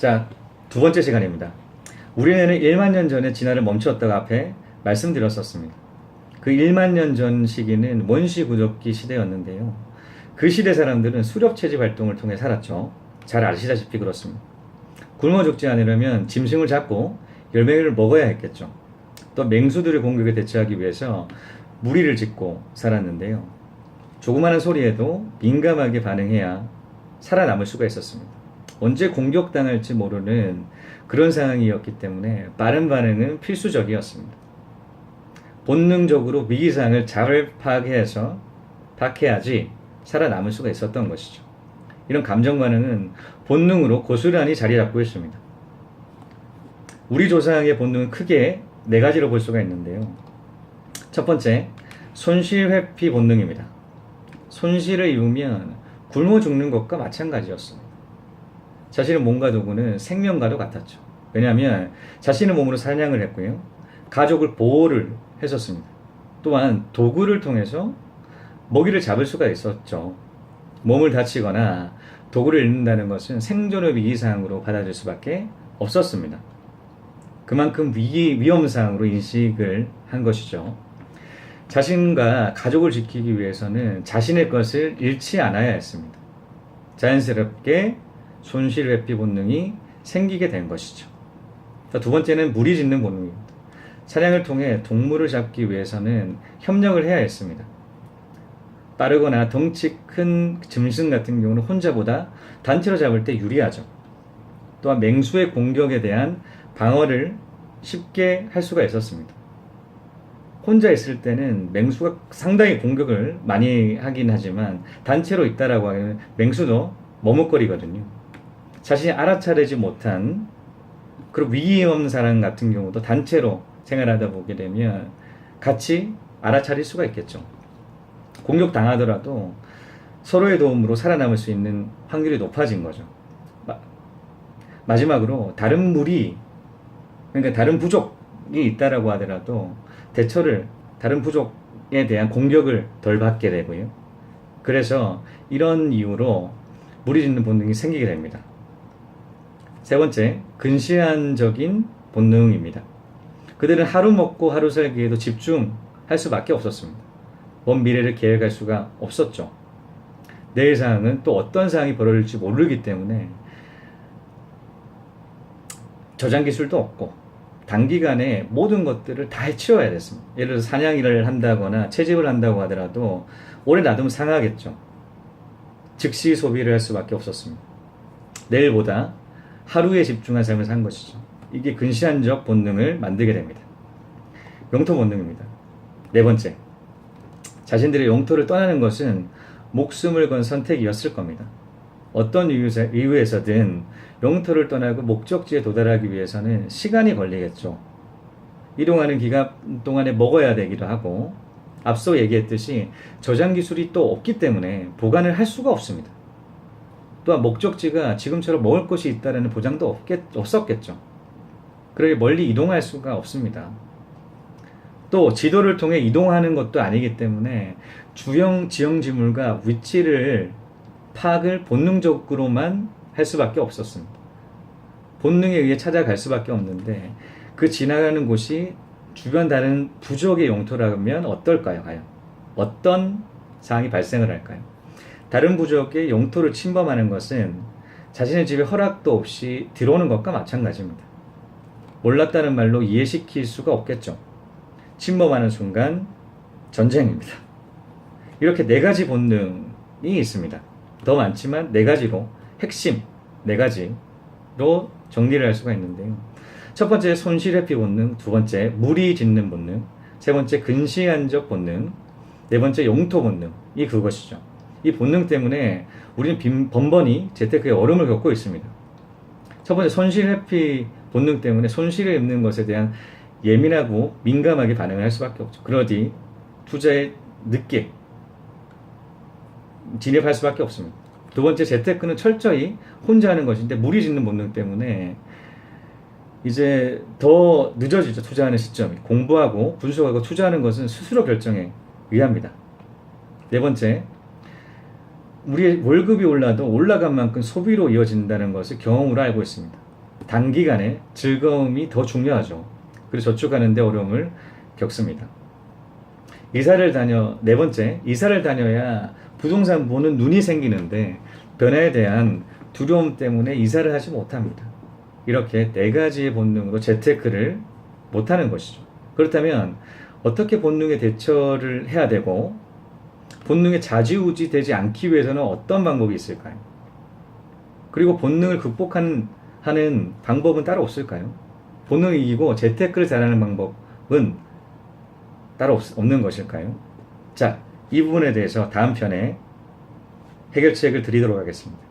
자, 두 번째 시간입니다. 우리는 1만 년 전에 진화를 멈추었다가 앞에 말씀드렸었습니다. 그 1만 년 전 시기는 원시 구적기 시대였는데요. 그 시대 사람들은 수렵 채집 활동을 통해 살았죠. 잘 아시다시피 그렇습니다. 굶어 죽지 않으려면 짐승을 잡고 열매를 먹어야 했겠죠. 또 맹수들의 공격에 대처하기 위해서 무리를 짓고 살았는데요. 조그마한 소리에도 민감하게 반응해야 살아남을 수가 있었습니다. 언제 공격당할지 모르는 그런 상황이었기 때문에 빠른 반응은 필수적이었습니다. 본능적으로 위기상을 잘 파악해야지 살아남을 수가 있었던 것이죠. 이런 감정 반응은 본능으로 고스란히 자리 잡고 있습니다. 우리 조상의 본능은 크게 네 가지로 볼 수가 있는데요. 첫 번째, 손실회피 본능입니다. 손실을 입으면 굶어 죽는 것과 마찬가지였습니다. 자신의 몸과 도구는 생명과도 같았죠. 왜냐하면 자신의 몸으로 사냥을 했고요. 가족을 보호를 했었습니다. 또한 도구를 통해서 먹이를 잡을 수가 있었죠. 몸을 다치거나 도구를 잃는다는 것은 생존의 위기사항으로 받아들일 수밖에 없었습니다. 그만큼 위험사항으로 인식을 한 것이죠. 자신과 가족을 지키기 위해서는 자신의 것을 잃지 않아야 했습니다. 자연스럽게 손실회피 본능이 생기게 된 것이죠. 두 번째는 무리 짓는 본능입니다. 사냥을 통해 동물을 잡기 위해서는 협력을 해야 했습니다. 빠르거나 덩치 큰 짐승 같은 경우는 혼자보다 단체로 잡을 때 유리하죠. 또한 맹수의 공격에 대한 방어를 쉽게 할 수가 있었습니다. 혼자 있을 때는 맹수가 상당히 공격을 많이 하긴 하지만 단체로 있다라고 하면 맹수도 머뭇거리거든요. 자신이 알아차리지 못한 그리고 위기 없는 사람 같은 경우도 단체로 생활하다 보게 되면 같이 알아차릴 수가 있겠죠. 공격당하더라도 서로의 도움으로 살아남을 수 있는 확률이 높아진 거죠. 마지막으로 다른 무리, 그러니까 다른 부족이 있다라고 하더라도 대처를 다른 부족에 대한 공격을 덜 받게 되고요. 그래서 이런 이유로 무리 짓는 본능이 생기게 됩니다. 세 번째, 근시안적인 본능입니다. 그들은 하루 먹고 하루 살기에도 집중할 수밖에 없었습니다. 먼 미래를 계획할 수가 없었죠. 내일 상황은 또 어떤 상황이 벌어질지 모르기 때문에 저장 기술도 없고 단기간에 모든 것들을 다 해치워야 됐습니다. 예를 들어서 사냥을 한다거나 채집을 한다고 하더라도 오래 놔두면 상하겠죠. 즉시 소비를 할 수밖에 없었습니다. 내일보다 하루에 집중한 삶을 산 것이죠. 이게 근시안적 본능을 만들게 됩니다. 영토 본능입니다. 네 번째, 자신들의 영토를 떠나는 것은 목숨을 건 선택이었을 겁니다. 어떤 이유에서든 영토를 떠나고 목적지에 도달하기 위해서는 시간이 걸리겠죠. 이동하는 기간 동안에 먹어야 되기도 하고, 앞서 얘기했듯이 저장 기술이 또 없기 때문에 보관을 할 수가 없습니다. 또한 목적지가 지금처럼 먹을 것이 있다는 보장도 없었겠죠. 그러게 멀리 이동할 수가 없습니다. 또 지도를 통해 이동하는 것도 아니기 때문에 주영 지형지물과 위치를 파악을 본능적으로만 할 수밖에 없었습니다. 본능에 의해 찾아갈 수밖에 없는데 그 지나가는 곳이 주변 다른 부족의 영토라면 어떨까요? 과연 어떤 상황이 발생을 할까요? 다른 부족의 영토를 침범하는 것은 자신의 집에 허락도 없이 들어오는 것과 마찬가지입니다. 몰랐다는 말로 이해시킬 수가 없겠죠. 침범하는 순간 전쟁입니다. 이렇게 네 가지 본능이 있습니다. 더 많지만 네 가지로 핵심 네 가지로 정리를 할 수가 있는데요. 첫 번째 손실회피 본능, 두 번째 무리 짓는 본능, 세 번째 근시안적 본능, 네 번째 영토 본능이 그것이죠. 이 본능 때문에 우리는 번번이 재테크에 어려움을 겪고 있습니다. 첫 번째 손실회피 본능 때문에 손실을 입는 것에 대한 예민하고 민감하게 반응을 할 수밖에 없죠. 그러니 투자에 늦게 진입할 수밖에 없습니다. 두 번째, 재테크는 철저히 혼자 하는 것인데 무리 짓는 본능 때문에 이제 더 늦어지죠. 투자하는 시점이. 공부하고 분석하고 투자하는 것은 스스로 결정에 의합니다. 네 번째, 우리의 월급이 올라도 올라간 만큼 소비로 이어진다는 것을 경험으로 알고 있습니다. 단기간에 즐거움이 더 중요하죠. 그래서 저축하는데 어려움을 겪습니다. 네 번째, 이사를 다녀야 부동산 보는 눈이 생기는데 변화에 대한 두려움 때문에 이사를 하지 못합니다. 이렇게 네 가지의 본능으로 재테크를 못하는 것이죠. 그렇다면 어떻게 본능에 대처를 해야 되고 본능에 좌지우지 되지 않기 위해서는 어떤 방법이 있을까요? 그리고 본능을 극복하는 방법은 따로 없을까요? 본능을 이기고 재테크를 잘하는 방법은 따로 없는 것일까요? 자, 이 부분에 대해서 다음 편에 해결책을 드리도록 하겠습니다.